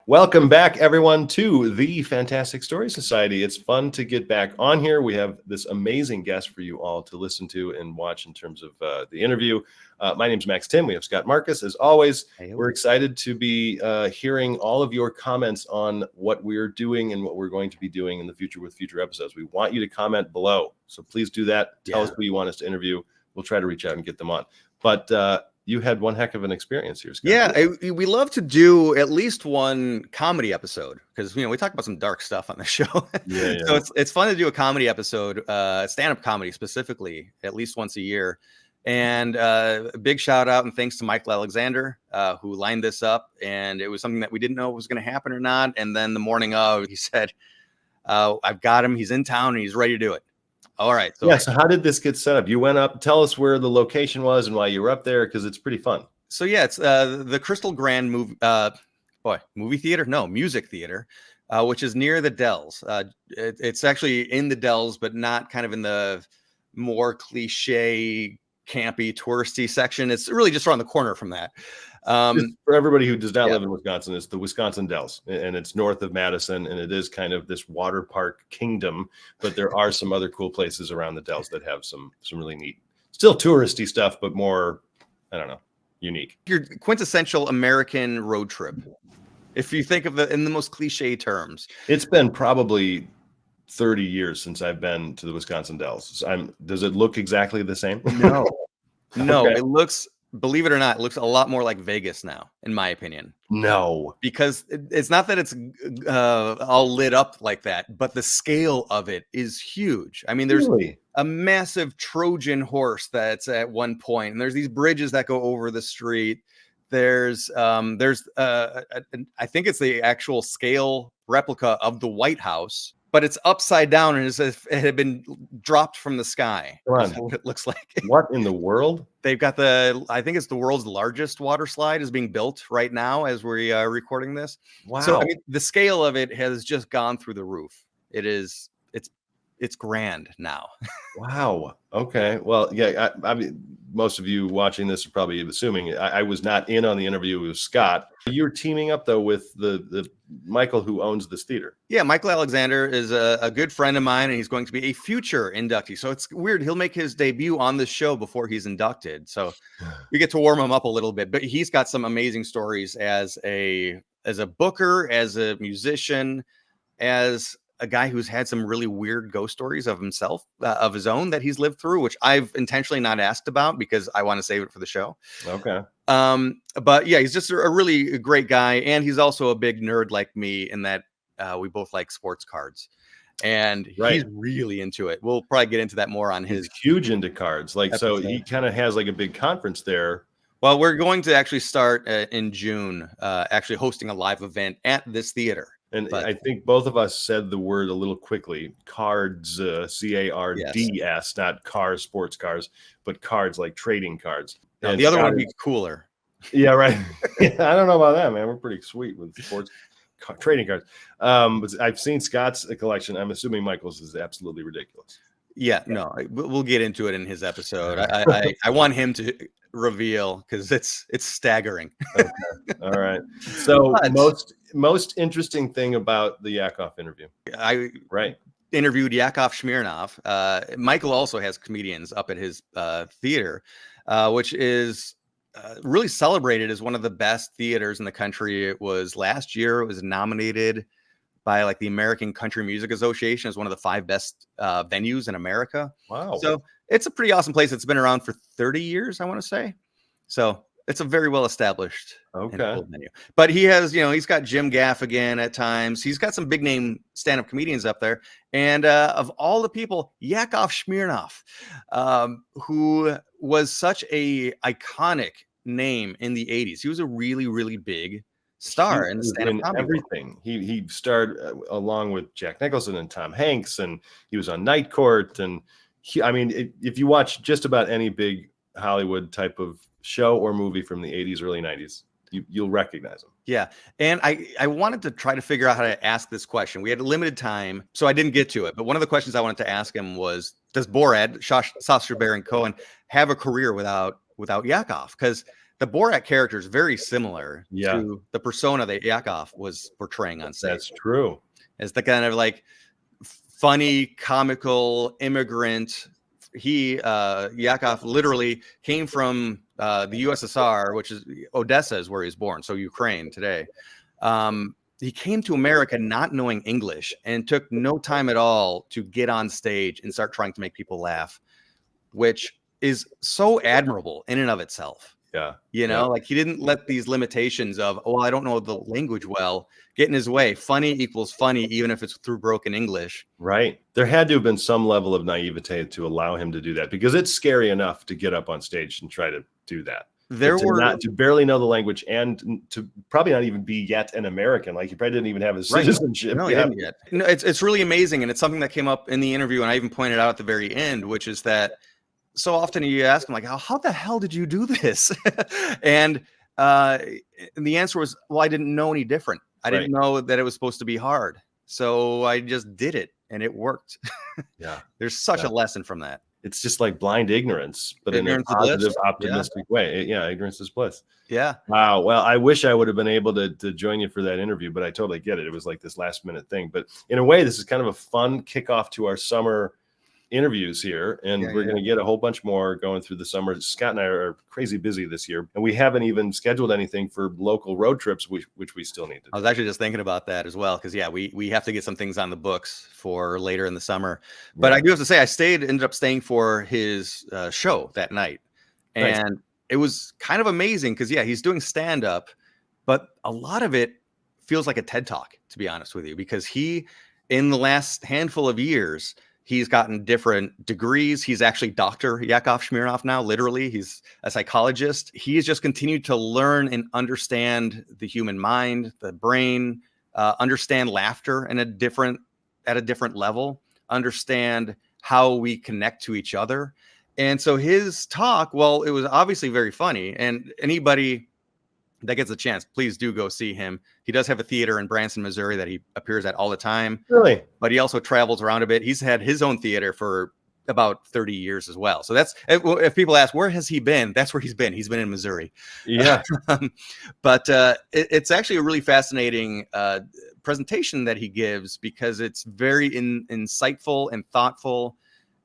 Welcome back, everyone, to the Fantastic Story Society. It's fun to get back on here. We have this amazing guest for you all to listen to and watch in terms of the interview. My name's Max Tim. We have Scott Marcus, as always. Hey, we're excited to be hearing all of your comments on what we're doing and what we're going to be doing in the future with future episodes. We want you to comment below, so please do that. Tell us who you want us to interview. We'll try to reach out and get them on. But you had one heck of an experience here, Scott. Yeah, we love to do at least one comedy episode because we talk about some dark stuff on the show. So it's fun to do a comedy episode, stand-up comedy specifically, at least once a year. And a big shout out and thanks to Michael Alexander who lined this up. And it was something that we didn't know was going to happen or not. And then the morning of, he said, "I've got him. He's in town and he's ready to do it." All right. So how did this get set up? You went up. Tell us where the location was and why you were up there, because it's pretty fun. So yeah, it's the Crystal Grand movie theater. No, music theater, which is near the Dells. It's actually in the Dells, but not kind of in the more cliche, campy, touristy section. It's really just around the corner from that. For everybody who does not live in Wisconsin, it's the Wisconsin Dells, and it's north of Madison, and it is kind of this water park kingdom, but there are some other cool places around the Dells that have some really neat, still touristy stuff, but more, I don't know, unique. Your quintessential American road trip, if you think of in the most cliche terms. It's been probably 30 years since I've been to the Wisconsin Dells. Does it look exactly the same? No. No, okay. It looks, believe it or not, it looks a lot more like Vegas now, in my opinion. No, because it's not that it's all lit up like that, but the scale of it is huge. I mean, there's a massive Trojan horse that's at one point, and there's these bridges that go over the street. There's I think it's the actual scale replica of the White House, but it's upside down and as if it had been dropped from the sky. That's what it looks like. What in the world? They've got I think it's the world's largest water slide is being built right now as we are recording this. Wow. So I mean, the scale of it has just gone through the roof. It's grand now. Wow. Okay. Well, yeah, I mean, most of you watching this are probably assuming I was not in on the interview with Scott. You're teaming up, though, with the Michael who owns this theater. Yeah, Michael Alexander is a good friend of mine, and he's going to be a future inductee. So it's weird. He'll make his debut on this show before he's inducted. So we get to warm him up a little bit. But he's got some amazing stories as a booker, as a musician, as a guy who's had some really weird ghost stories of himself, of his own that he's lived through, which I've intentionally not asked about because I want to save it for the show. Okay. But yeah, he's just a really great guy. And he's also a big nerd like me in that we both like sports cards. And he's really into it. We'll probably get into that more on his. He's huge into cards. So he kind of has like a big conference there. Well, we're going to actually start in June, actually hosting a live event at this theater. And I think both of us said the word a little quickly. Cards, C-A-R-D-S, not cars, sports cars, but cards like trading cards. No, the other one would be cooler. Yeah, right. I don't know about that, man. We're pretty sweet with sports trading cards. But I've seen Scott's collection. I'm assuming Michael's is absolutely ridiculous. Yeah, no, we'll get into it in his episode. I want him to reveal because it's staggering. Okay. All right. So most interesting thing about the Yakov interview. I interviewed Yakov Smirnoff. Michael also has comedians up at his theater, which is really celebrated as one of the best theaters in the country. It was last year. It was nominated by like the American Country Music Association as one of the 5 best venues in America. Wow. So it's a pretty awesome place. It's been around for 30 years, I want to say. So it's a very well established venue. But he has, he's got Jim Gaffigan at times. He's got some big name stand-up comedians up there. And of all the people, Yakov Smirnoff, who was such a iconic name in the 80s. He was a really, really big star in the stand-up comedy everything. He starred along with Jack Nicholson and Tom Hanks, and he was on Night Court. And if you watch just about any big Hollywood type of show or movie from the 80s, early 90s, you'll recognize him. Yeah. And I wanted to try to figure out how to ask this question. We had a limited time, so I didn't get to it. But one of the questions I wanted to ask him was, does Borat, Sacha Baron Cohen, have a career without Yakov? Because the Borat character is very similar Yeah. to the persona that Yakov was portraying on stage. That's true. As the kind of like funny, comical immigrant. Yakov literally came from the USSR, which is Odessa is where he was born, so Ukraine today. He came to America not knowing English and took no time at all to get on stage and start trying to make people laugh, which is so admirable in and of itself. Yeah. You know, like he didn't let these limitations of, oh, I don't know the language well, get in his way. Funny equals funny, even if it's through broken English. Right. There had to have been some level of naivete to allow him to do that, because it's scary enough to get up on stage and try to do that. To barely know the language and to probably not even be yet an American. Like, he probably didn't even have his citizenship. No, he didn't yet. No, it's really amazing. And it's something that came up in the interview. And I even pointed out at the very end, which is that so often you ask him, like, how the hell did you do this? And the answer was, well, I didn't know any different. I didn't know that it was supposed to be hard. So I just did it and it worked. Yeah. There's such a lesson from that. It's just like blind ignorance, but Ignorance in a positive, optimistic way. Yeah. Ignorance is bliss. Yeah. Wow. Well, I wish I would have been able to join you for that interview, but I totally get it. It was like this last minute thing. But in a way, this is kind of a fun kickoff to our summer interviews here, and we're going to get a whole bunch more going through the summer. Scott and I are crazy busy this year, and we haven't even scheduled anything for local road trips, which we still need to do. I was actually just thinking about that as well, because we have to get some things on the books for later in the summer. But I do have to say, I ended up staying for his show that night, and it was kind of amazing because he's doing stand up, but a lot of it feels like a TED Talk, to be honest with you, because in the last handful of years, he's gotten different degrees. He's actually Dr. Yakov Smirnoff now, literally. He's a psychologist. He has just continued to learn and understand the human mind, the brain, understand laughter at a different level, understand how we connect to each other. And so his talk, well, it was obviously very funny. And anybody that gets a chance, please do go see him. He does have a theater in Branson, Missouri that he appears at all the time. Really? But he also travels around a bit. He's had his own theater for about 30 years as well. So that's, if people ask, where has he been? That's where he's been. He's been in Missouri. Yeah. But it's actually a really fascinating presentation that he gives, because it's very insightful and thoughtful.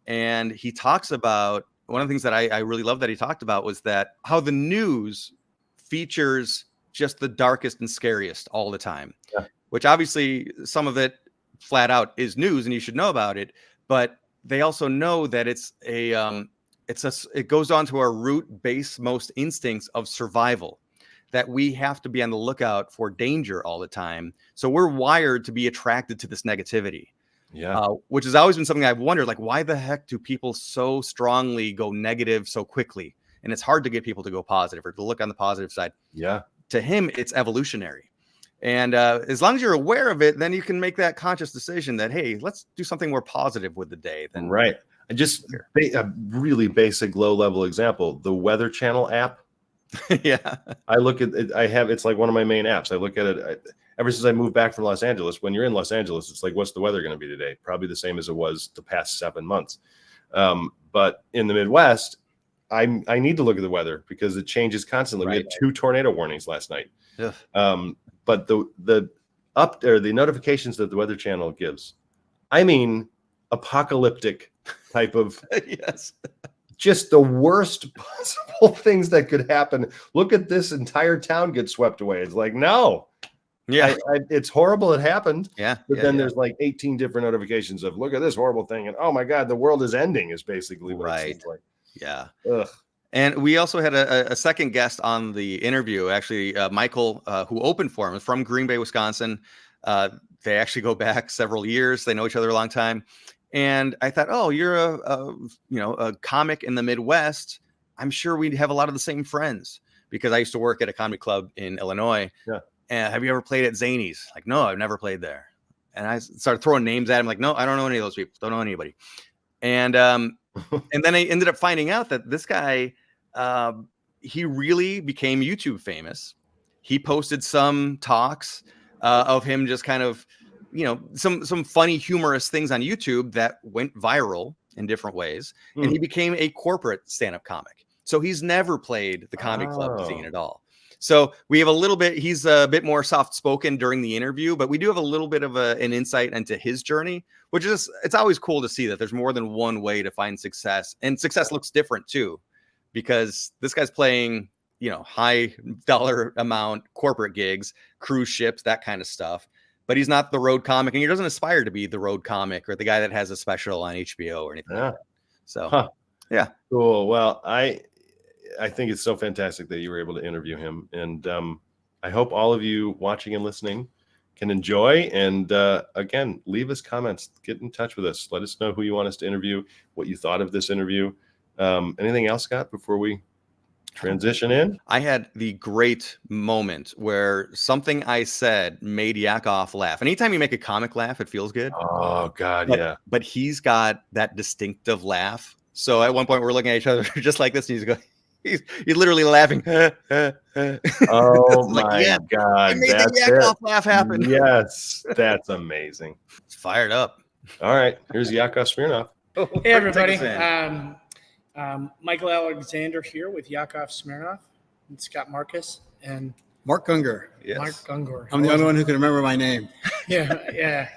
And he talks about, one of the things that I really love that he talked about was that how the news features just the darkest and scariest all the time, which obviously some of it flat out is news and you should know about it, but they also know that it goes on to our root base most instincts of survival, that we have to be on the lookout for danger all the time. So we're wired to be attracted to this negativity. Yeah. Which has always been something I've wondered, like, why the heck do people so strongly go negative so quickly? And it's hard to get people to go positive or to look on the positive side. Yeah. To him, it's evolutionary. And as long as you're aware of it, then you can make that conscious decision that, hey, let's do something more positive with the day. Then Just a really basic low level example, the Weather Channel app. Yeah. I look at it. It's like one of my main apps. I look at it ever since I moved back from Los Angeles. When you're in Los Angeles, it's like, what's the weather going to be today? Probably the same as it was the past 7 months. But in the Midwest, I need to look at the weather because it changes constantly. We had 2 tornado warnings last night. But the notifications that the Weather Channel gives, I mean, apocalyptic type of just the worst possible things that could happen. Look at this entire town get swept away. It's like, no. Yeah, it's horrible. It happened. Yeah. But then there's like 18 different notifications of, look at this horrible thing. And oh my God, the world is ending is basically what it seems like. Yeah. Ugh. And we also had a second guest on the interview, actually, Michael, who opened for him, from Green Bay, Wisconsin. They actually go back several years. They know each other a long time. And I thought, oh, you're a comic in the Midwest. I'm sure we'd have a lot of the same friends, because I used to work at a comedy club in Illinois. Yeah. And have you ever played at Zany's? Like, no, I've never played there. And I started throwing names at him, like, no, I don't know any of those people. Don't know anybody. And and then I ended up finding out that this guy, he really became YouTube famous. He posted some talks of him just kind of, some funny, humorous things on YouTube that went viral in different ways. And he became a corporate stand-up comic. So he's never played the comedy club scene at all. So we have a little bit, he's a bit more soft-spoken during the interview, but we do have a little bit of an insight into his journey, which is, it's always cool to see that there's more than one way to find success. And success looks different too, because this guy's playing, you know, high dollar amount corporate gigs, cruise ships, that kind of stuff. But he's not the road comic, and he doesn't aspire to be the road comic or the guy that has a special on HBO or anything like that. So, yeah. Cool. Well, I think it's so fantastic that you were able to interview him. And I hope all of you watching and listening can enjoy. And again, leave us comments. Get in touch with us. Let us know who you want us to interview, what you thought of this interview. Anything else, Scott, before we transition in? I had the great moment where something I said made Yakov laugh. And anytime you make a comic laugh, it feels good. Oh, God, yeah. But he's got that distinctive laugh. So at one point, we're looking at each other just like this, and he's going, he's literally laughing. Oh my God. I made the Yakov laugh happen. Yes, that's amazing. It's fired up. All right, here's Yakov Smirnoff. Hey, everybody. Michael Alexander here with Yakov Smirnoff and Scott Marcus and Mark Gunger. Yes. Mark Gunger. I'm the only one who can remember my name. Yeah.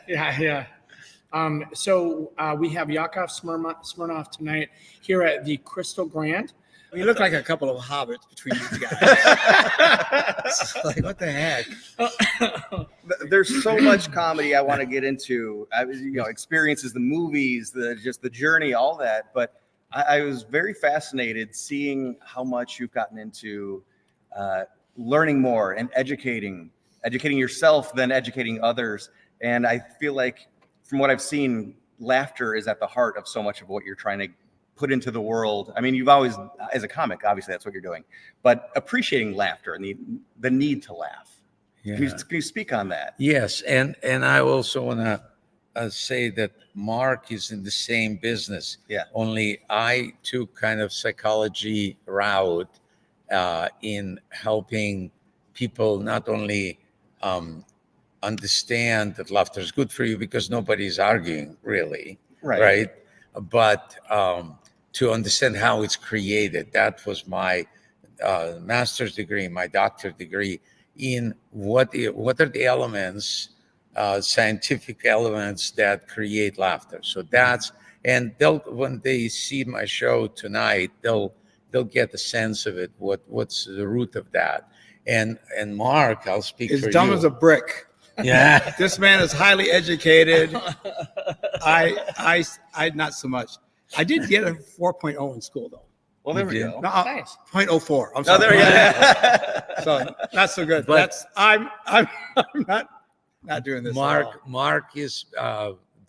So we have Yakov Smirnoff tonight here at the Crystal Grand. You look like a couple of hobbits between these guys. Like, what the heck? There's so much comedy I want to get into. Experiences, the movies, the journey, all that. But I was very fascinated seeing how much you've gotten into learning more and educating yourself, then educating others. And I feel like, from what I've seen, laughter is at the heart of so much of what you're trying to put into the world. I mean, you've always, as a comic, obviously that's what you're doing, but appreciating laughter and the need to laugh. Yeah. Can you speak on that? Yes, and I also want to say that Mark is in the same business. Yeah. Only I took kind of psychology route in helping people not only understand that laughter is good for you, because nobody's arguing really, right? But to understand how it's created. That was my master's degree, my doctorate degree in what are the elements, scientific elements that create laughter. So that's, and when they see my show tonight, they'll get a sense of it. What's the root of that? And Mark, I'll speak for you. As dumb as a brick. Yeah. This man is highly educated. I not so much. I did get a 4.0 in school though. Well, there we go. No, Nice. 0.04. I'm Oh, sorry. there we go. So not so good. But- I'm not doing this. at all. Mark has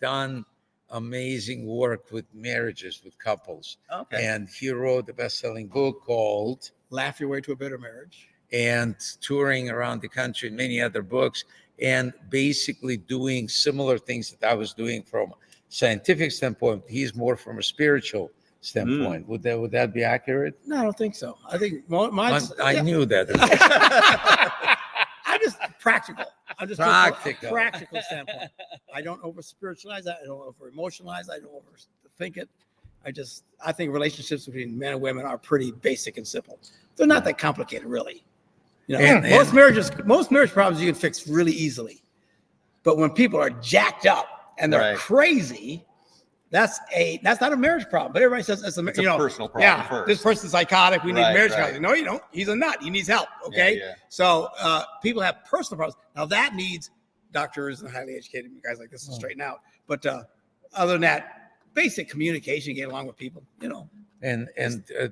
done amazing work with marriages, with couples. Okay. And he wrote a best-selling book called Laugh Your Way to a Better Marriage. and touring around the country, and many other books, and basically doing similar things that I was doing from a scientific standpoint. He's more from a spiritual standpoint. Would that be accurate? No, I don't think so. I think mine's. I knew that. I'm just practical. I'm just Practical. practical standpoint. I don't over spiritualize that. I don't over emotionalize. I don't overthink it. I think relationships between men and women are pretty basic and simple. They're not that complicated, really. You know, And- most marriage problems you can fix really easily. But when people are jacked up and they're Right. crazy, that's not a marriage problem. But everybody says it's a personal problem Yeah, first. this person's psychotic. We need Right, marriage right. counseling. No, you don't. He's a nut. He needs help. Okay. Yeah. So people have personal problems. Now that needs doctors and highly educated guys like this to straighten out. But other than that, basic communication, get along with people. You know. And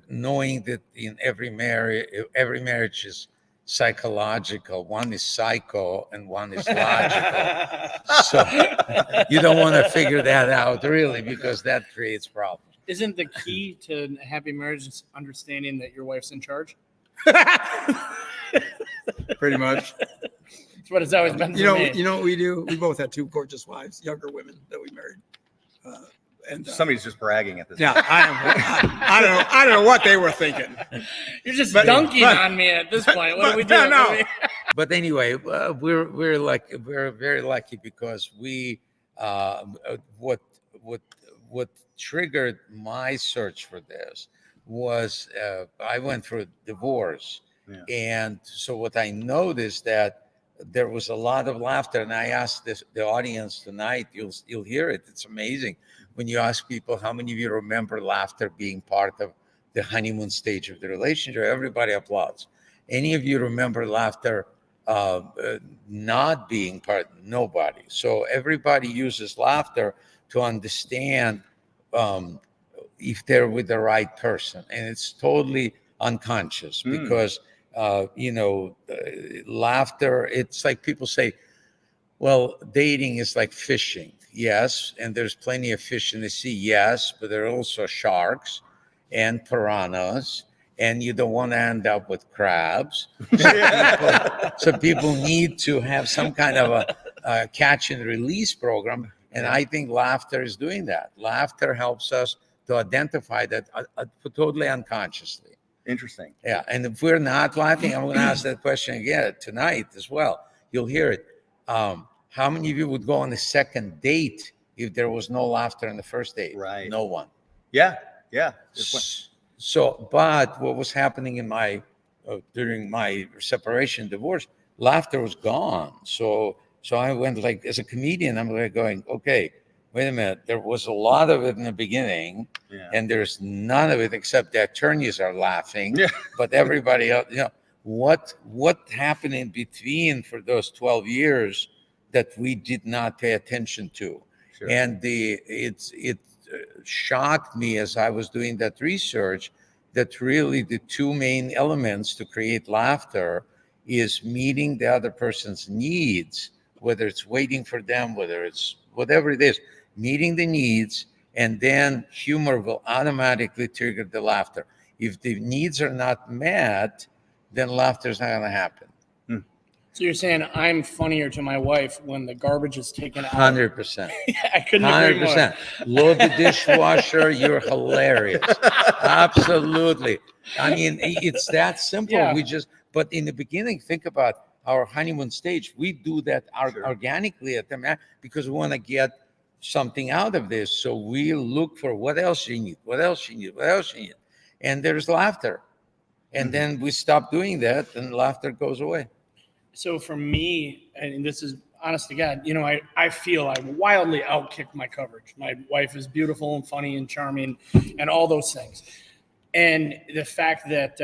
knowing that in every marriage is psychological. One is psycho and one is logical. So you don't want to figure that out really, because that creates problems. Isn't the key to happy marriage is understanding that your wife's in charge? Pretty much. That's what it's always been for me. You know what we do? We both had two gorgeous wives, younger women that we married. Somebody's just bragging at this. Yeah, I don't know what they were thinking. You're just dunking on me at this point. What do we do? No. But anyway, we're very lucky because we what triggered my search for this was I went through a divorce. And so what I noticed that there was a lot of laughter, and I asked the audience tonight, you'll hear it. It's amazing when you ask people, how many of you remember laughter being part of the honeymoon stage of the relationship? Everybody applauds. Any of you remember laughter not being part? Nobody. So everybody uses laughter to understand if they're with the right person, and it's totally unconscious because laughter, it's like people say, well, dating is like fishing. Yes, and there's plenty of fish in the sea. Yes, but there are also sharks and piranhas, and you don't want to end up with crabs. So people need to have some kind of a catch and release program, and I think laughter is doing that. Laughter helps us to identify that totally unconsciously. Interesting. Yeah, and if we're not laughing, I'm going to ask that question again tonight as well. You'll hear it. How many of you would go on a second date if there was no laughter on the first date? Right. No one. Yeah. So, but what was happening in my during my separation, divorce, laughter was gone. So I went like, as a comedian, I'm like going, okay, wait a minute. There was a lot of it in the beginning, and there's none of it except the attorneys are laughing. But everybody else, what happened in between for those 12 years that we did not pay attention to? Sure. And it shocked me as I was doing that research that really the two main elements to create laughter is meeting the other person's needs, whether it's waiting for them, whether it's whatever it is, meeting the needs, and then humor will automatically trigger the laughter. If the needs are not met, then laughter is not going to happen. So you're saying I'm funnier to my wife when the garbage is taken out? 100%. I couldn't agree more. 100%. Load the dishwasher, you're hilarious. Absolutely. I mean, it's that simple. Yeah. But in the beginning, think about our honeymoon stage. We do that organically at the because we want to get something out of this. So we look for what else you need, what else you need, what else you need. And there's laughter. And then we stop doing that and laughter goes away. So for me, and this is honest to God, I feel I wildly outkicked my coverage. My wife is beautiful and funny and charming and all those things. And the fact that,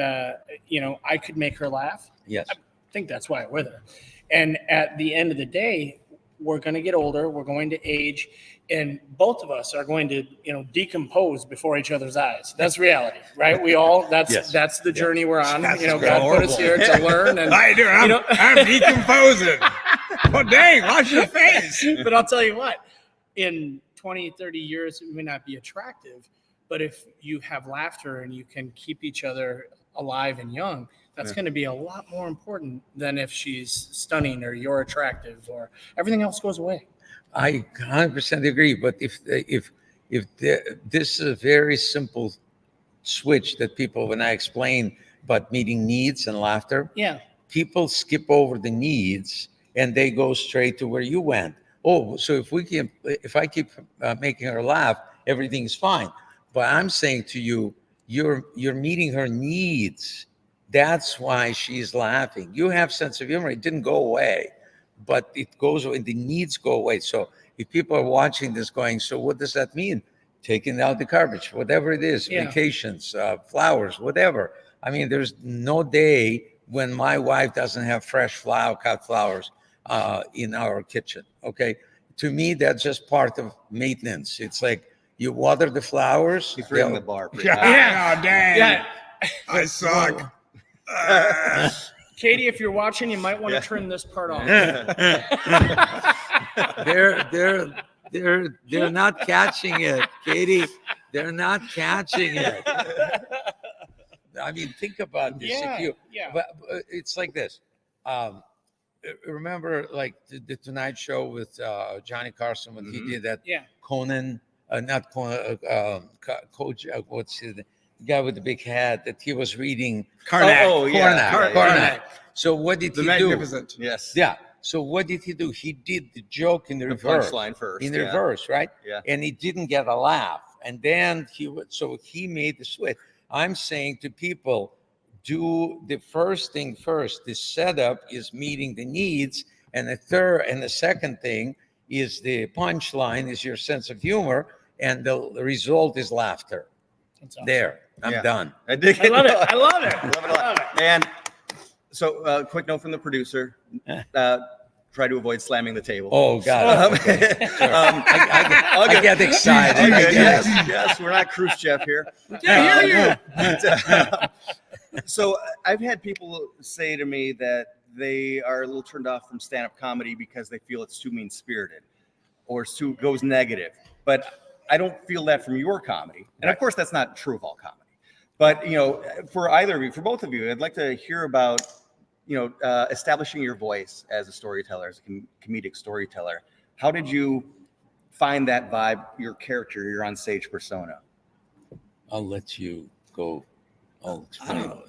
I could make her laugh. Yes. I think that's why I'm with her. And at the end of the day, we're going to get older. We're going to age. And both of us are going to, decompose before each other's eyes. That's reality, right? We all, that's the journey we're on. God put us here to learn. And I do. I'm decomposing. Well, dang, wash your face. But I'll tell you what, in 20, 30 years, it may not be attractive, but if you have laughter and you can keep each other alive and young, that's going to be a lot more important than if she's stunning or you're attractive or everything else goes away. I 100% agree. But if this is a very simple switch that people, when I explain about meeting needs and laughter, people skip over the needs and they go straight to where you went. Oh, so if I keep making her laugh, everything's fine. But I'm saying to you, you're meeting her needs. That's why she's laughing. You have sense of humor. It didn't go away, but it goes away. The needs go away. So if people are watching this going, so what does that mean? Taking out the garbage, whatever it is, vacations, flowers, whatever. I mean, there's no day when my wife doesn't have fresh cut flowers in our kitchen. Okay. To me, that's just part of maintenance. It's like you water the flowers. He's ringing the bar. Oh, dang. Yeah. I suck. Katie, if you're watching, you might want to turn this part off. They're not catching it, Katie. They're not catching it. I mean, think about this. But it's like this. Remember, like the Tonight Show with Johnny Carson when he did that Conan, not Conan, Coach. What's his name? The guy with the big hat that he was reading. Karnak. So what did he do? Magnificent. Yes. Yeah. So what did he do? He did the joke in the reverse. Punchline first. In the reverse, right? Yeah. And he didn't get a laugh. And then he made the switch. I'm saying to people, do the first thing first. The setup is meeting the needs, and the second thing is the punchline, is your sense of humor, and the result is laughter. That's awesome. There, I'm done. I dig I it. love it. I love it. I love it a lot. And so, quick note from the producer: try to avoid slamming the table. Oh, God. Okay. Sure. I get excited. Yes, we're not Khrushchev here. Yeah, hear you. So I've had people say to me that they are a little turned off from stand-up comedy because they feel it's too mean-spirited or goes negative. But I don't feel that from your comedy. And of course, that's not true of all comedy. But, you know, for both of you, I'd like to hear about, establishing your voice as a storyteller, as a comedic storyteller. How did you find that vibe, your character, your on-stage persona? I'll let you go. I'll I don't explain. know.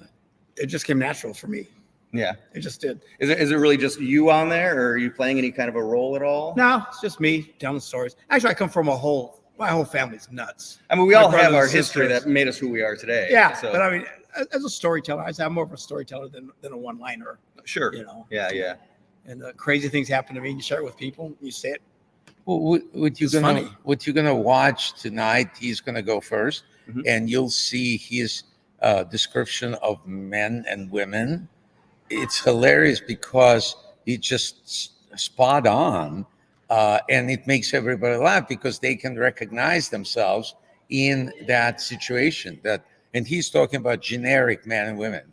It just came natural for me. Yeah. It just did. Is it really just you on there, or are you playing any kind of a role at all? No, it's just me telling stories. Actually, I come from my whole family's nuts. I mean, we My all have brothers our and history sisters. that made us who we are today. Yeah, So, but I mean, as a storyteller, I say I'm more of a storyteller than a one-liner. sure. You know, Yeah. and crazy things happen to me. And you share it with people. You say it. Well, what you're gonna watch tonight? He's gonna go first, Mhm. and you'll see his description of men and women. It's hilarious because it's just spot on, and it makes everybody laugh because they can recognize themselves in that situation. And he's talking about generic men and women.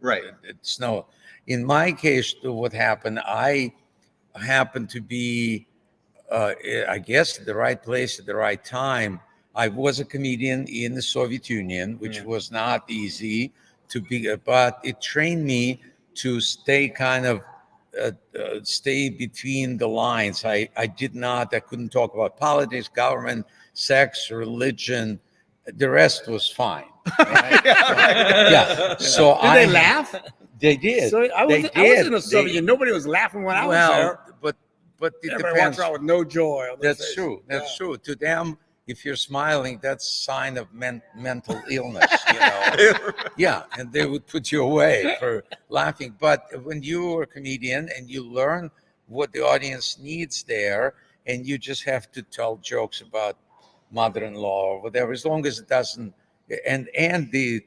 Right. It's no. In my case, what happened? I happened to be, I guess, at the right place at the right time. I was a comedian in the Soviet Union, which was not easy to be, but it trained me to stay stay between the lines. I couldn't talk about politics, government, sex, religion. The rest was fine. Right? Yeah. So Did they laugh? They did. So I was in the Soviet Union. Nobody was laughing when I was there. but it Everybody depends. walks around with no joy. On their That's face. true. That's true. To them, if you're smiling, that's a sign of mental illness. Yeah, and they would put you away for laughing. But when you're a comedian and you learn what the audience needs there, and you just have to tell jokes about mother-in-law or whatever, as long as it doesn't. And the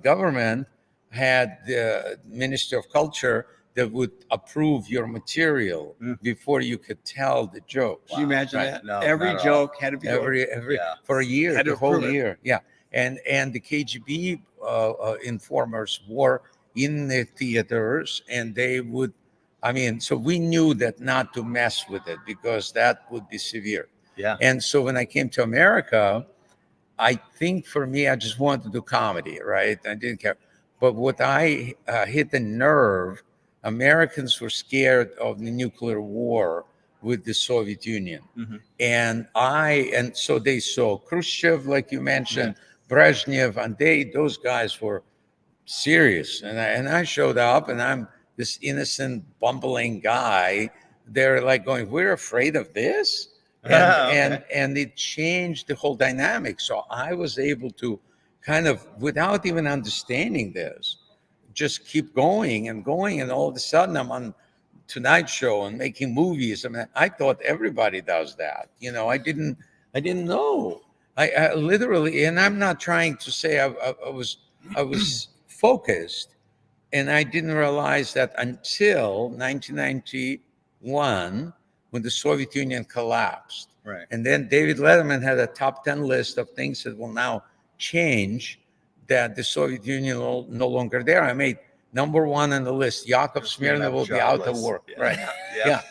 government had the Ministry of Culture that would approve your material before you could tell the jokes. Can you imagine Right. that? No, Every not at joke had to be Every Yeah. for a year, Had to the whole approve it. year. Yeah. And the KGB informers were in the theaters, and they would, so we knew that not to mess with it because that would be severe. Yeah. And so when I came to America, I think for me, I just wanted to do comedy, right? I didn't care. But what I hit the nerve, Americans were scared of the nuclear war with the Soviet Union. Mhm. And so they saw Khrushchev, like you mentioned, Brezhnev, and those guys were serious. And I showed up, and I'm this innocent, bumbling guy. They're like going, "We're afraid of this?" And it changed the whole dynamic. So I was able to kind of, without even understanding this, just keep going and going. And all of a sudden I'm on Tonight Show and making movies. I thought everybody does that. I didn't know. I literally, and I'm not trying to say I was focused, and I didn't realize that until 1991, when the Soviet Union collapsed. Right. And then David Letterman had a top 10 list of things that will now change, that the Soviet Union no longer there. I made number one on the list. Yakov Smirnoff will be out of work. Yeah. Right. Yeah.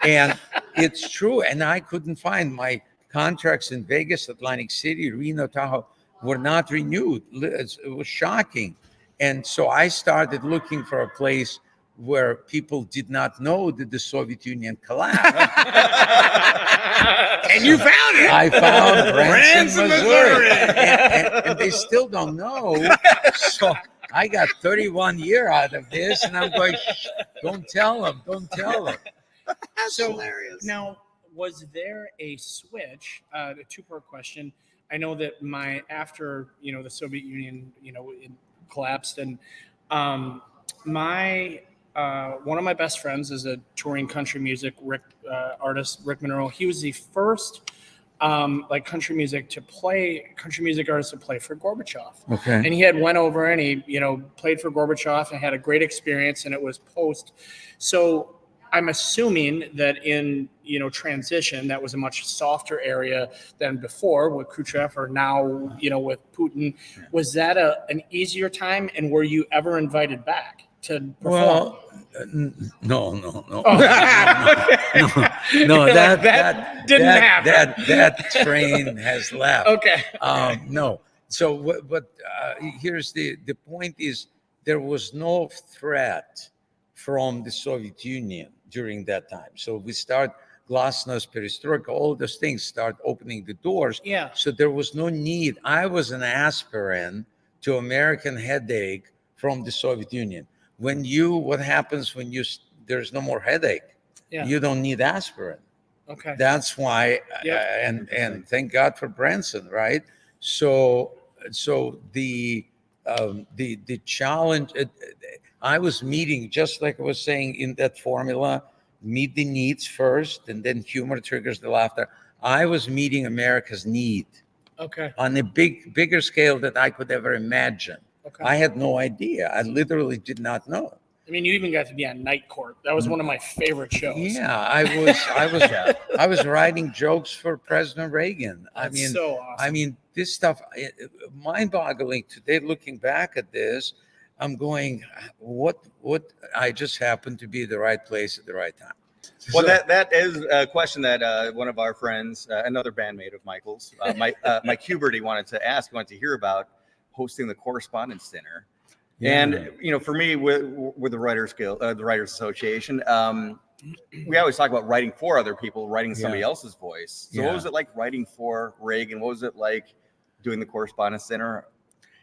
And it's true. And I couldn't find my contracts in Vegas, Atlantic City, Reno, Tahoe were not renewed. It was shocking. And so I started looking for a place where people did not know that the Soviet Union collapsed. And you found it. I found Branson, Missouri. And they still don't know. So I got 31 years out of this, and I'm going, "Shh, don't tell them. So hilarious. Now, was there a switch, a two-part question, I know that after the Soviet Union it collapsed, and my one of my best friends is a touring country music artist, Rick Monroe. He was the first country music artist to play for Gorbachev. Okay. And he had went over and he played for Gorbachev and had a great experience, and it was post. So I'm assuming that in transition, that was a much softer area than before with Khrushchev, or now with Putin. Was that an easier time, and were you ever invited back to perform? Well, no. Oh. No, That didn't happen. That train has left. Okay. No. So, but here's the point is there was no threat from the Soviet Union during that time. So we start glasnost, perestroika, all those things start opening the doors. Yeah. So there was no need. I was an aspirin to American headache from the Soviet Union. What happens when there's no more headache? Yeah. You don't need aspirin. Okay. That's why, and thank God for Branson, right? So the challenge, I was meeting, just like I was saying in that formula, meet the needs first, and then humor triggers the laughter. I was meeting America's need. Okay. On a bigger scale than I could ever imagine. Okay. I had no idea. I literally did not know. I mean, you even got to be on Night Court. That was one of my favorite shows. Yeah, I was writing jokes for President Reagan. That's so awesome. I mean, this stuff, mind-boggling today. Looking back at this, I'm going, what? I just happened to be at the right place at the right time. Well, that is a question that one of our friends, another bandmate of Michael's, Mike Huberty, wanted to ask, wanted to hear about hosting the Correspondence Dinner. Yeah. And for me, with the Writers Guild, the Writers Association, we always talk about writing for other people, writing somebody else's voice. So what was it like writing for Reagan? What was it like doing the Correspondence Dinner?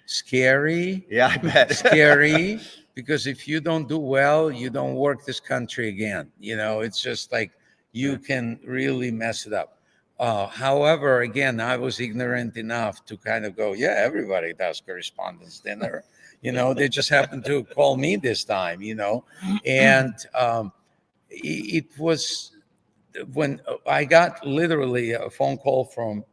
Scary. Yeah, I bet. Scary, because if you don't do well, you don't work this country again. It's just like you can really mess it up. However, again, I was ignorant enough to kind of go, yeah, everybody does Correspondence Dinner. They just happened to call me this time, and it was when I got literally a phone call from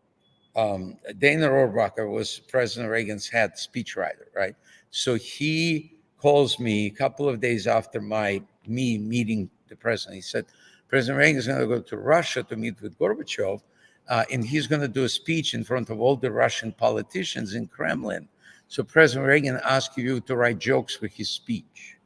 Dana Rohrabacher, was President Reagan's head speechwriter, right? So he calls me a couple of days after me meeting the president. He said, President Reagan is going to go to Russia to meet with Gorbachev, and he's going to do a speech in front of all the Russian politicians in Kremlin. So President Reagan asked you to write jokes for his speech.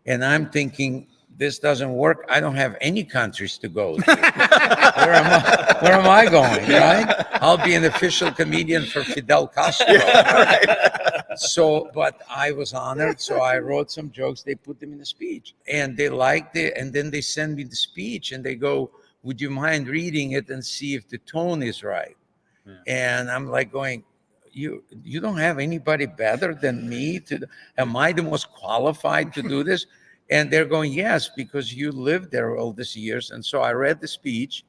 And I'm thinking, this doesn't work. I don't have any countries to go to. Where am I going, right? I'll be an official comedian for Fidel Castro. Yeah, right. So, but I was honored. So I wrote some jokes. They put them in the speech. And they liked it. And then they send me the speech. And they go, would you mind reading it and see if the tone is right? Yeah. And I'm like going, you don't have anybody better than me? Am I the most qualified to do this? And they're going, yes, because you lived there all these years. And so I read the speech,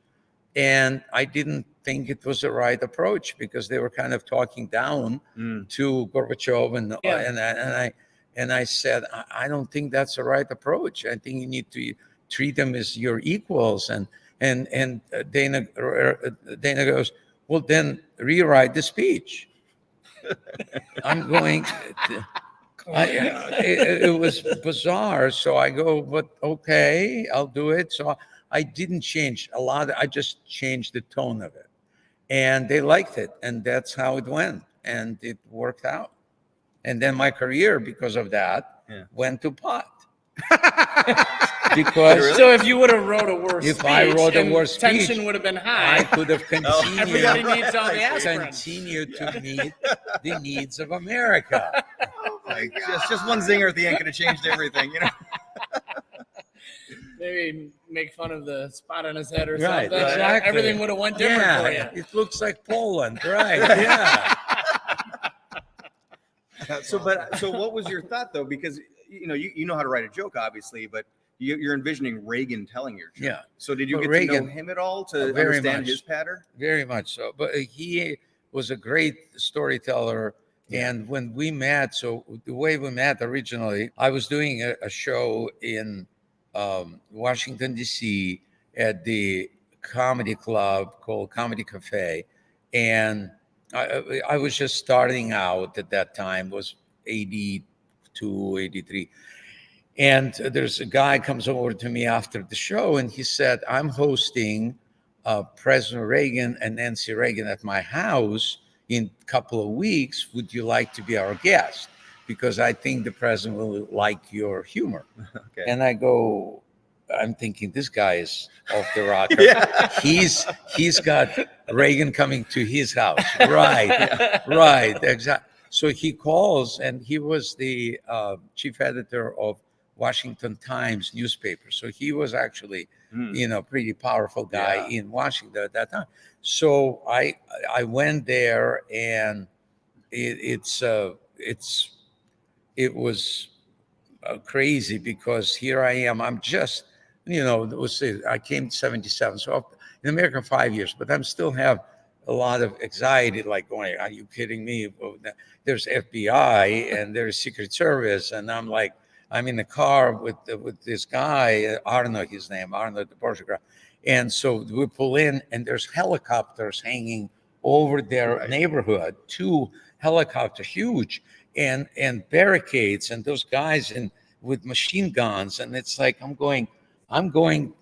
and I didn't think it was the right approach, because they were kind of talking down to Gorbachev, and I said, I don't think that's the right approach. I think you need to treat them as your equals. And Dana goes, well, then rewrite the speech. I'm going. It was bizarre. So I go, but okay, I'll do it. So I didn't change a lot. I just changed the tone of it, and they liked it, and that's how it went, and it worked out. And then my career, because of that, went to pot. Because so if you would have wrote a worse if speech, I wrote a worse speech, tension would have been high. I could have continued. Everybody needs all the aspirin. Continued to meet the needs of America. Oh my gosh! Just one zinger at the end could have changed everything, Maybe make fun of the spot on his head or Right, something. exactly. Everything would have went different for you. It looks like Poland, right? Yeah. So what was your thought though? Because you know how to write a joke, obviously, but you're envisioning Reagan telling your joke. Yeah. So did you get Reagan, to know him at all to very understand much. his pattern? Very much so. But he was a great storyteller. And when we met, so the way we met originally, I was doing a show in Washington, D.C. at the comedy club called Comedy Cafe. And I was just starting out at that time, was 82, 83. And there's a guy comes over to me after the show and he said, I'm hosting President Reagan and Nancy Reagan at my house in a couple of weeks. Would you like to be our guest? Because I think the president will like your humor. Okay. And I go, I'm thinking this guy is off the rocker. He's got Reagan coming to his house. Right, exactly. So he calls, and he was the chief editor of Washington Times newspaper. So he was actually, pretty powerful guy in Washington at that time. So I went there, and it was crazy because here I am. I'm just, I came 77, so I've in America 5 years, but I'm still have a lot of anxiety, like going, are you kidding me? There's FBI and there's Secret Service, and I'm like, I'm in the car with this guy, Arno, his name, Arno the Porsche guy. And so we pull in, and there's helicopters hanging over their neighborhood, 2 helicopters, huge, and barricades, and those guys with machine guns. And it's like, I'm going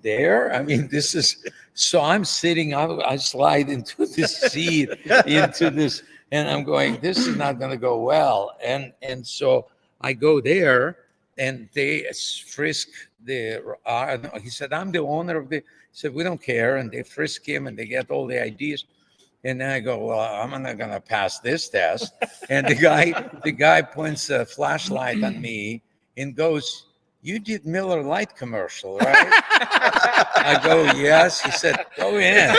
there. I mean, this is, so I'm sitting, I slide into this seat, into this, and I'm going, this is not going to go well. And so I go there, and they frisk he said, I'm the owner of he said, we don't care. And they frisk him, and they get all the IDs. And then I go, well, I'm not going to pass this test. And the guy points a flashlight on me and goes, you did Miller Lite commercial, right? I go, yes. He said, go in.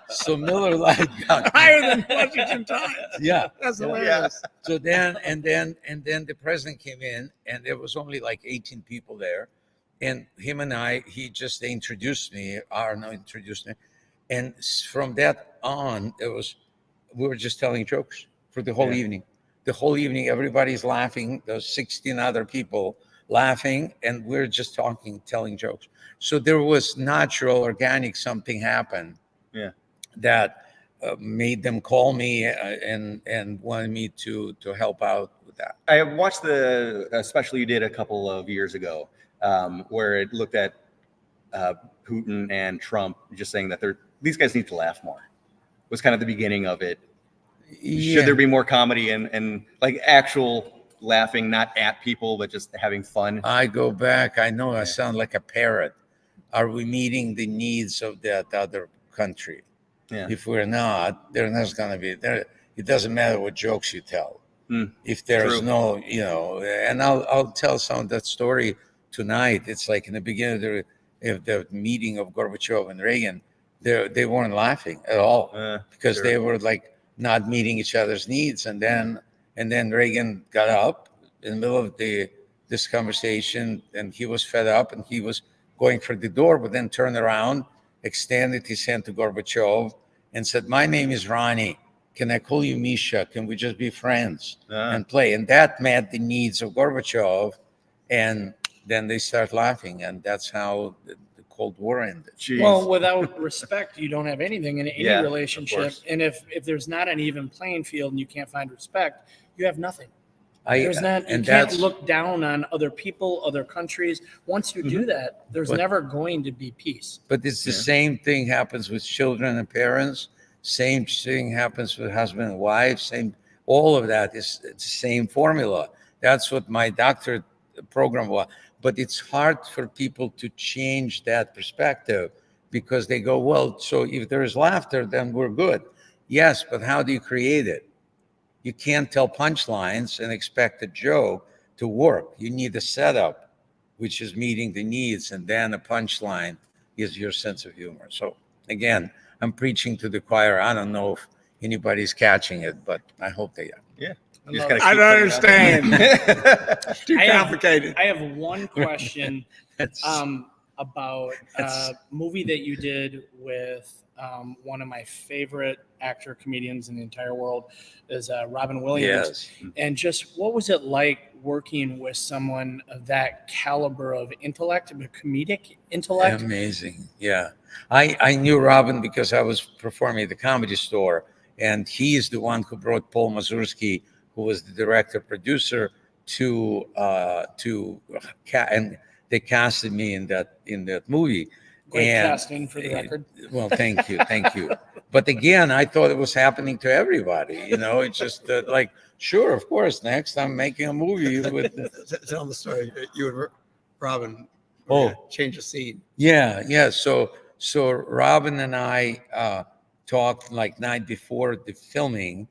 So Miller Lite got higher than Washington Times. Yeah. That's hilarious. So then the president came in, and there was only like 18 people there. And him and he just introduced me, Arno introduced me. And from that on, we were just telling jokes for the whole evening. The whole evening, everybody's laughing. There's 16 other people laughing, and we're just talking, telling jokes. So there was natural, organic, something happened that made them call me and wanted me to help out with that. I watched the special you did a couple of years ago where it looked at Putin and Trump, just saying that these guys need to laugh more. Was kind of the beginning of it. Should there be more comedy and like actual laughing, not at people, but just having fun? I go back. I know I sound like a parrot. Are we meeting the needs of that other country? Yeah. If we're not, they're not going to be there. It doesn't matter what jokes you tell. If there's no, and I'll tell some of that story tonight. It's like in the beginning of the meeting of Gorbachev and Reagan, they weren't laughing at all because they were like not meeting each other's needs. And then Reagan got up in the middle of this conversation, and he was fed up, and he was going for the door, but then turned around, extended his hand to Gorbachev, and said, "My name is Ronnie. Can I call you Misha? Can we just be friends and play?" And that met the needs of Gorbachev, and then they start laughing, and that's how the Cold War ended. Jeez. Well, without respect, you don't have anything in any Yeah, relationship. And if there's not an even playing field and you can't find respect, you have nothing. You can't look down on other people, other countries. Once you do that, there's never going to be peace. But it's the same thing happens with children and parents. Same thing happens with husband and wife. All of that is the same formula. That's what my doctorate program was. But it's hard for people to change that perspective because they go, well, so if there is laughter, then we're good. Yes, but how do you create it? You can't tell punchlines and expect a joke to work. You need a setup, which is meeting the needs, and then a punchline is your sense of humor. So again, I'm preaching to the choir. I don't know if anybody's catching it, but I hope they are. Yeah. I don't understand. Too complicated. I have one question. about a movie that you did with one of my favorite actor comedians in the entire world is Robin Williams. Yes. And just what was it like working with someone of that caliber of intellect, of comedic intellect? Amazing. Yeah. I knew Robin because I was performing at the Comedy Store, and he is the one who brought Paul Mazursky, who was the director producer, and they casted me in that movie. Great And casting for the record. well, thank you. But again, I thought it was happening to everybody. It's just like, sure, of course. Next, I'm making a movie with. Tell them the story. You and Robin. Change the scene. Yeah. So Robin and I talked like night before the filming,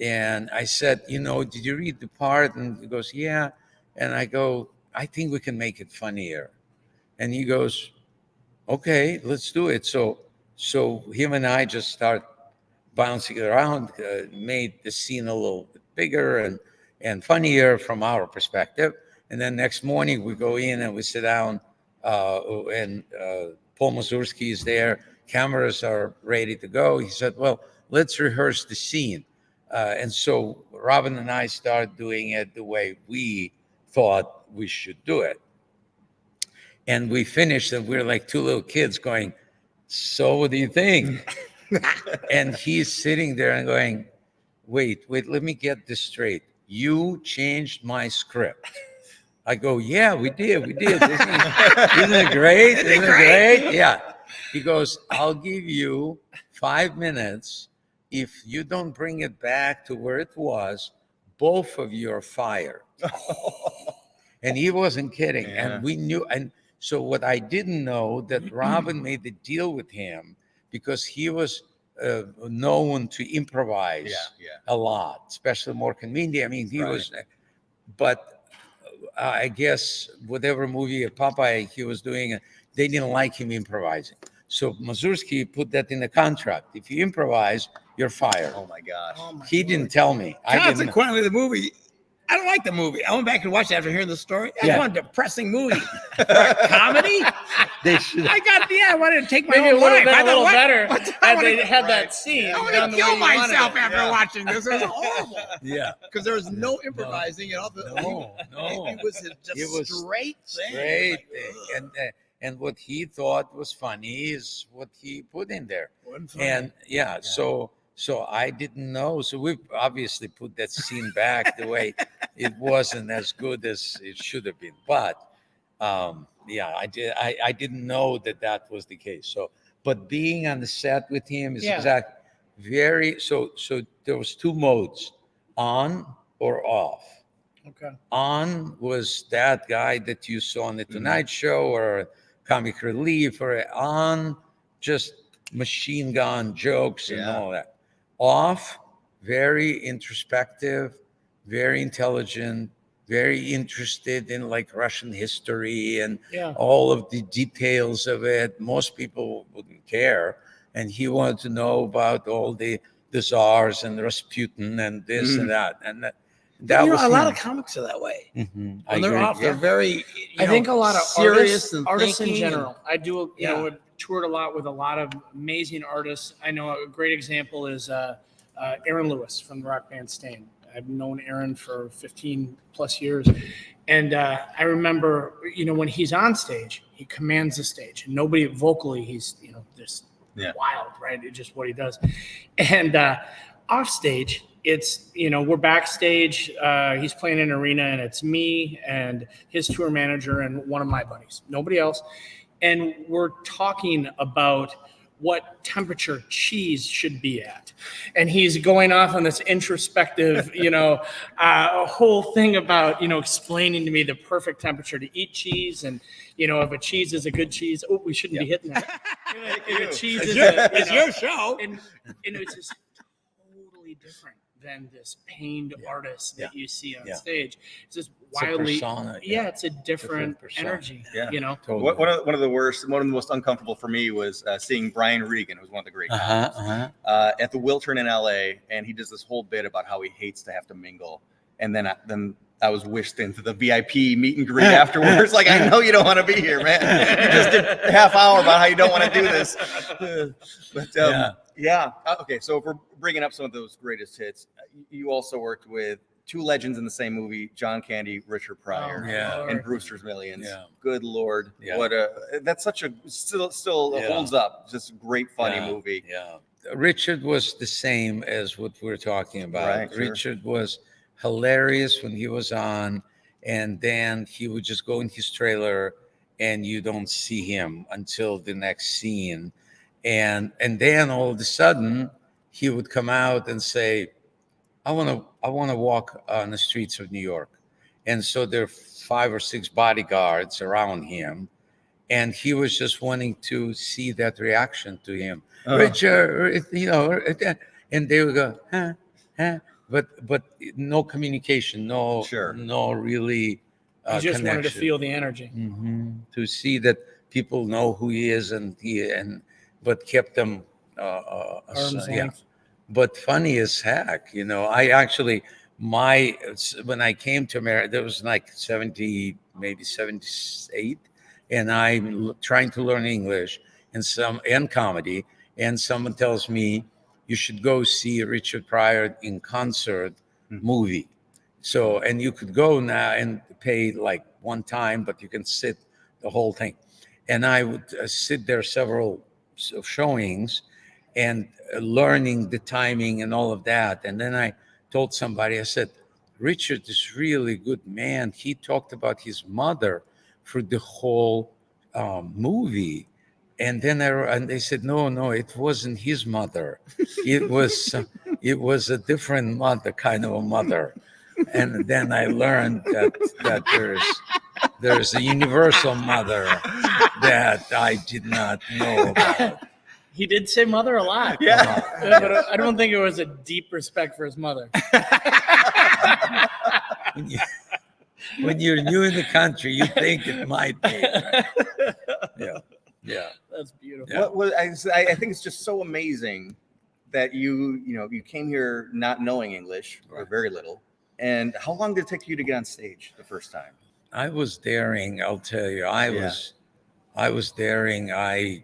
and I said, did you read the part? And he goes, yeah. And I go, I think we can make it funnier. And he goes, okay, let's do it. So him and I just start bouncing around, made the scene a little bit bigger and funnier from our perspective. And then next morning we go in and we sit down, and Paul Mazursky is there. Cameras are ready to go. He said, well, let's rehearse the scene. And so Robin and I started doing it the way we thought we should do it. And we finished, and we're like two little kids going, so what do you think? And he's sitting there and going, wait, let me get this straight. You changed my script. I go, yeah, we did. Isn't it great? Isn't it great? Yeah. He goes, I'll give you 5 minutes. If you don't bring it back to where it was, both of you are fired. And he wasn't kidding. Yeah. And we knew. And so what I didn't know, that Robin made the deal with him because he was known to improvise a lot, especially Morgan Mindy. I mean, he was, but I guess whatever movie Popeye he was doing, they didn't like him improvising. So Mazursky put that in the contract. If you improvise, you're fired. Oh my gosh. He didn't tell me. Consequently, the movie, I don't like the movie. I went back and watched it after hearing the story. That's one depressing movie. For a comedy? I wanted to take my Maybe it own would life. have been a little I better I had they had that scene. want done to the way kill you wanted myself it. after watching this. It was horrible. Yeah. Because there was no improvising and all the. No. It was just It was straight thing. Great Like, thing. And what he thought was funny is what he put in there. wasn't funny. And so I didn't know. So we've obviously put that scene back the way it wasn't as good as it should have been. But I didn't know that was the case. So, but being on the set with him is so there was two modes, on or off. Okay. On was that guy that you saw on the Tonight Show or Comic Relief, or on just machine gun jokes and all that. Off, very introspective, very intelligent, very interested in like Russian history and all of the details of it. Most people wouldn't care. And he wanted to know about all the czars and Rasputin and this and that. And that was a lot of comics are that way. Mm-hmm. When they're off, they're very. I think a lot of serious artists in thinking general. I do, toured a lot with a lot of amazing artists. I know a great example is Aaron Lewis from the rock band Stain. I've known Aaron for 15 plus years. And I remember, when he's on stage, he commands the stage. And nobody vocally, he's, just wild, right? It's just what he does. And off stage, it's, we're backstage. He's playing in an arena, and it's me and his tour manager and one of my buddies, nobody else. And we're talking about what temperature cheese should be at. And he's going off on this introspective, a whole thing about, explaining to me the perfect temperature to eat cheese. And, if a cheese is a good cheese, we shouldn't be hitting that. If a cheese is it's your show. And it's just totally different than this pained artist that you see on stage. It's just wildly, it's a different energy. Totally. One of the most uncomfortable for me was seeing Brian Reagan, who's one of the great comics, at the Wiltern in LA, and he does this whole bit about how he hates to have to mingle, and then I was wished into the VIP meet and greet afterwards. Like, I know you don't want to be here, man. You just did a half hour about how you don't want to do this. But yeah. Okay, so if we're bringing up some of those greatest hits, you also worked with two legends in the same movie, John Candy, Richard Pryor, and Brewster's Millions. Yeah. Good Lord. Yeah. That's such a, still holds up. Just a great, funny movie. Yeah. Richard was the same as what we're talking about. Right, Richard was hilarious when he was on, and then he would just go in his trailer and you don't see him until the next scene. And then all of a sudden he would come out and say, I want to walk on the streets of New York. And so there are 5 or 6 bodyguards around him. And he was just wanting to see that reaction to him. Richard, and they would go, huh. But no communication, no really you just connection. wanted to feel the energy. To see that people know who he is but kept them arm's length. But funny as heck, I actually, when I came to America, there was like 70, maybe 78, and I'm trying to learn English and comedy, and someone tells me you should go see a Richard Pryor in concert movie. So, and you could go now and pay like one time, but you can sit the whole thing. And I would sit there several showings and learning the timing and all of that. And then I told somebody, I said, Richard is really good man. He talked about his mother for the whole movie. And then they said, no, it wasn't his mother. It was a different mother, kind of a mother. And then I learned that there's a universal mother that I did not know about. He did say mother a lot. Yeah. But I don't think it was a deep respect for his mother. When you're new in the country, you think it might be. Right? Yeah. That's beautiful. Yeah. I think it's just so amazing that you came here not knowing English or very little. And how long did it take you to get on stage the first time? I was daring. I'll tell you, I was daring. I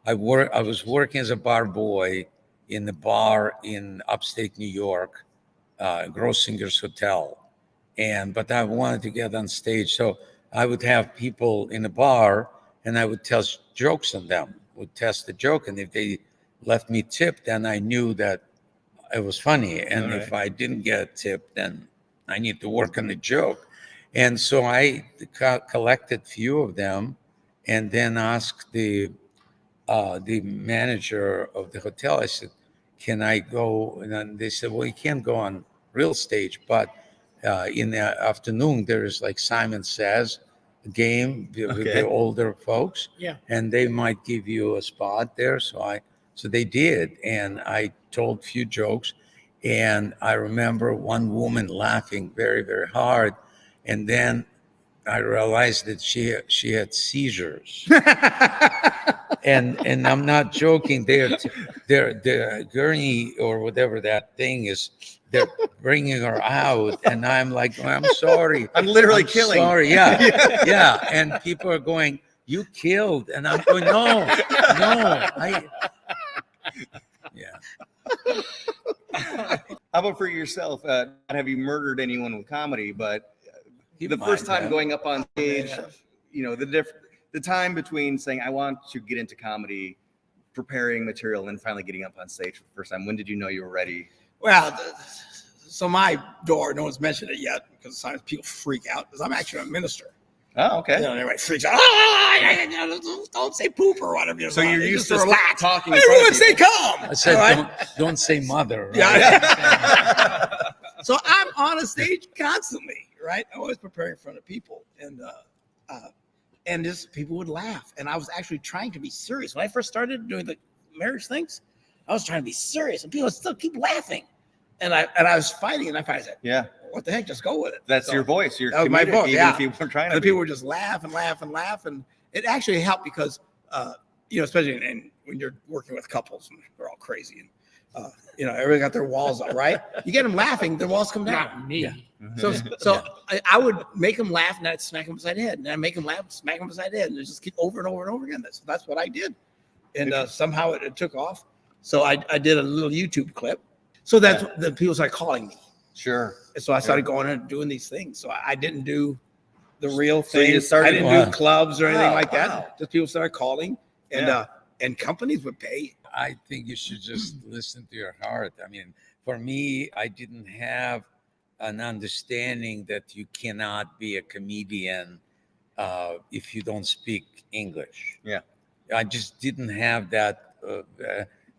was working as a bar boy in the bar in upstate New York, Grossinger's Hotel, but I wanted to get on stage, so I would have people in the bar, and I would tell jokes on them. Would test the joke, and if they left me tip, then I knew that it was funny. And if I didn't get a tip, then I need to work on the joke. And so I collected few of them, and then asked the manager of the hotel. I said, "Can I go?" And then they said, "Well, you can't go on real stage, but in the afternoon there is like Simon Says a game with the older folks, and they might give you a spot there." So they did, and I told few jokes, and I remember one woman laughing very, very hard, and then I realized that she had seizures. And I'm not joking. They're gurney or whatever that thing is, they're bringing her out, and I'm like, I'm sorry. I'm literally killing. Sorry, yeah. And people are going, "You killed," and I'm going, no. How about for yourself? Not have you murdered anyone with comedy, but the first time going up on stage, the time between saying I want to get into comedy, preparing material, and then finally getting up on stage for the first time. When did you know you were ready? Well, so my door, no one's mentioned it yet because sometimes people freak out because I'm actually a minister. Oh, okay. Everybody freaks out. Don't say poop or whatever. So you're used to relax. Talking. Everyone say come. I said, don't say mother. Right? Yeah. So I'm on a stage constantly, right? I'm always preparing in front of people, and just people would laugh. And I was actually trying to be serious when I first started doing the marriage things. I was trying to be serious, and people still keep laughing. And I was fighting, and I finally said, "Yeah, what the heck? Just go with it." That's your voice. Your my voice. Even if you were trying to. And people would just laugh and laugh and laugh, and it actually helped because, especially when you're working with couples and they're all crazy, and Everybody got their walls up, right? You get them laughing, their walls come down. Not me. Yeah. So I would make them laugh, and I'd smack them upside the head, and I'd make them laugh, smack them upside the head, and just keep over and over and over again. That's what I did, and somehow it took off. So I did a little YouTube clip, so that's the people started calling me. Sure. And so I started going and doing these things. So I didn't do the real thing. I didn't do clubs or anything like that. Wow. Just people started calling, and companies would pay. I think you should just listen to your heart. I mean, for me, I didn't have an understanding that you cannot be a comedian if you don't speak English. Yeah. I just didn't have that.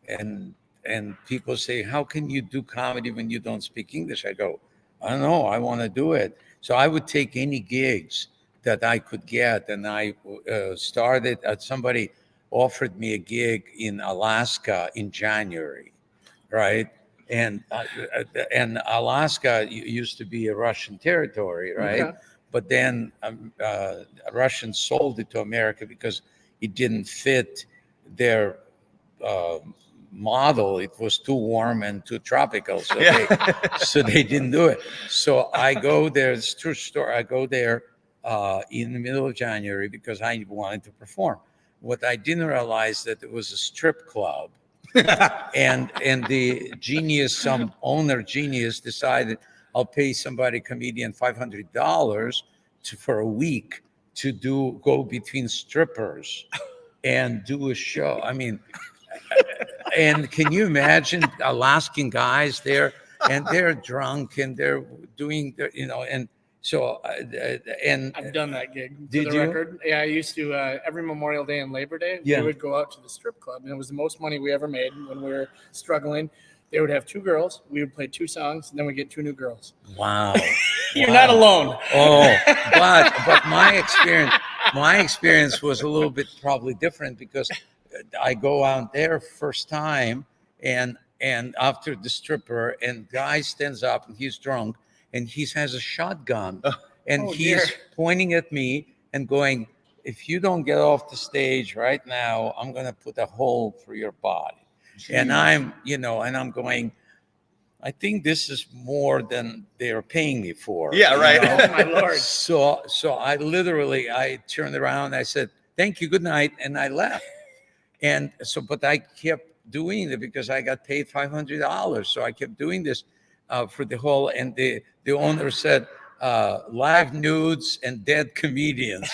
And people say, how can you do comedy when you don't speak English? I go, I don't know. I want to do it. So I would take any gigs that I could get. And I started somebody offered me a gig in Alaska in January, right? And Alaska used to be a Russian territory, right? Okay. But then Russians sold it to America because it didn't fit their model. It was too warm and too tropical, so they didn't do it. So I go there. It's a true story. I go there in the middle of January because I wanted to perform. What I didn't realize that it was a strip club, and the genius, some owner genius, decided I'll pay somebody, comedian, $500 for a week to go between strippers and do a show. I mean, and can you imagine Alaskan guys there, and they're drunk and they're doing, and so and I've done that gig. Did for the you? record. Yeah, I used to every Memorial Day and Labor Day. Yeah. We would go out to the strip club, and it was the most money we ever made when we were struggling. They would have two girls. We would play two songs, and then we get two new girls. wow. You're not alone. Oh, but my experience was a little bit probably different because I go out there first time and after the stripper, and guy stands up and he's drunk and he has a shotgun and he's pointing at me and going, if you don't get off the stage right now, I'm going to put a hole through your body. Jeez. And I'm going, I think this is more than they're paying me for. Yeah, right. Oh, my Lord. So I turned around, I said, thank you, good night, and I left. And so, but I kept doing it because I got paid $500. So I kept doing this for the whole, and the owner said, live nudes and dead comedians.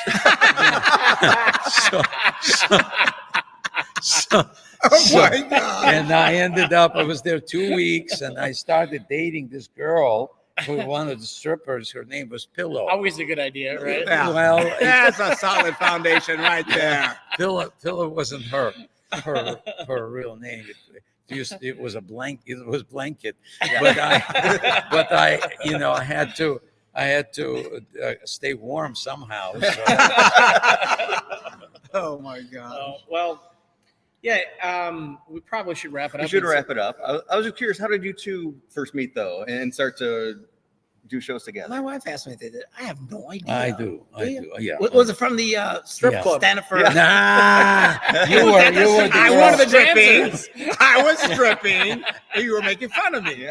Oh my God. And I was there 2 weeks, and I started dating this girl who one of the strippers. Her name was Pillow. Always a good idea, right? Yeah. Well, That's a solid foundation right there. Pillow wasn't her real name. It was a blank. It was blanket. But I had to stay warm somehow. So. Oh my God. Well, yeah, we probably should wrap it up. We should wrap it up. I was just curious, how did you two first meet, though, and start to do shows together? My wife asked me if they did. I have no idea. I do. Yeah. Was it from the strip club? Stanford. Nah, you were the I girl. was stripping. I was stripping, and you were making fun of me.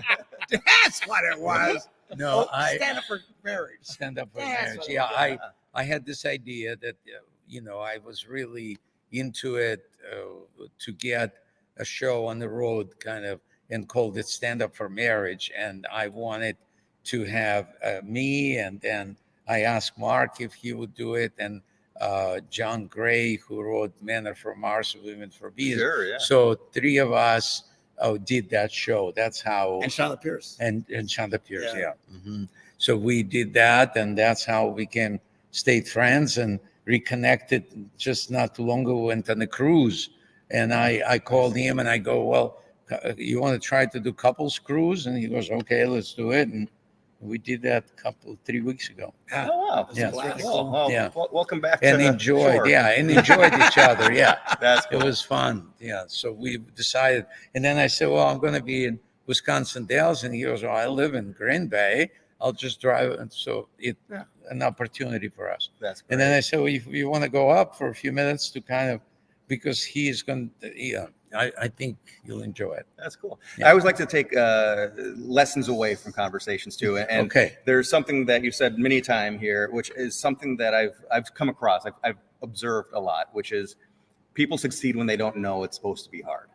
That's what it was. No, Stand up for marriage. Stand up for That's marriage. what Yeah, I had this idea that I was really into it to get a show on the road, kind of, and called it Stand Up for Marriage. And I wanted to have me, and then I asked Mark if he would do it, and John Gray, who wrote Men Are From Mars, Women for Venus. Sure, yeah. So three of us did that show. That's how. And Shonda Pierce. And Shonda Pierce, Yeah. yeah. Mm-hmm. So we did that, and that's how we stayed friends and reconnected. Just not too long ago, went on a cruise, and I called him and I go, well, you want to try to do couples cruise? And he goes, okay, let's do it. And we did that 3 weeks ago. Oh, wow. Yeah. Well, Yeah. welcome back. And to enjoyed shore. each other. Yeah. That's cool. It was fun. Yeah. So we decided, and then I said, well, I'm going to be in Wisconsin Dells. And he goes, well, I live in Green Bay. I'll just drive. And so an opportunity for us. That's great. And then I said, well, if you want to go up for a few minutes to kind of because he is going to, yeah, I think you'll enjoy it. That's cool. Yeah. I always like to take lessons away from conversations too. And Okay. there's something that you said many times here, which is something that I've come across, I've observed a lot, which is people succeed when they don't know it's supposed to be hard.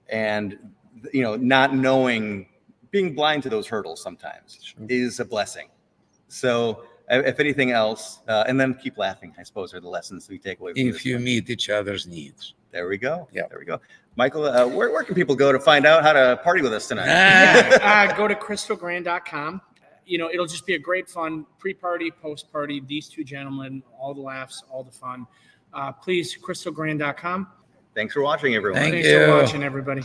And, you know, not knowing, being blind to those hurdles sometimes is a blessing. So if anything else, and then keep laughing, I suppose, are the lessons we take away from If this you one. meet each other's needs. There we go. Yeah. There we go. Michael, where can people go to find out how to party with us tonight? Go to crystalgrand.com. You know, it'll just be a great fun pre-party, post-party. These two gentlemen, all the laughs, all the fun. Please, crystalgrand.com. Thanks for watching, everyone. Thank Thanks you. for watching, everybody.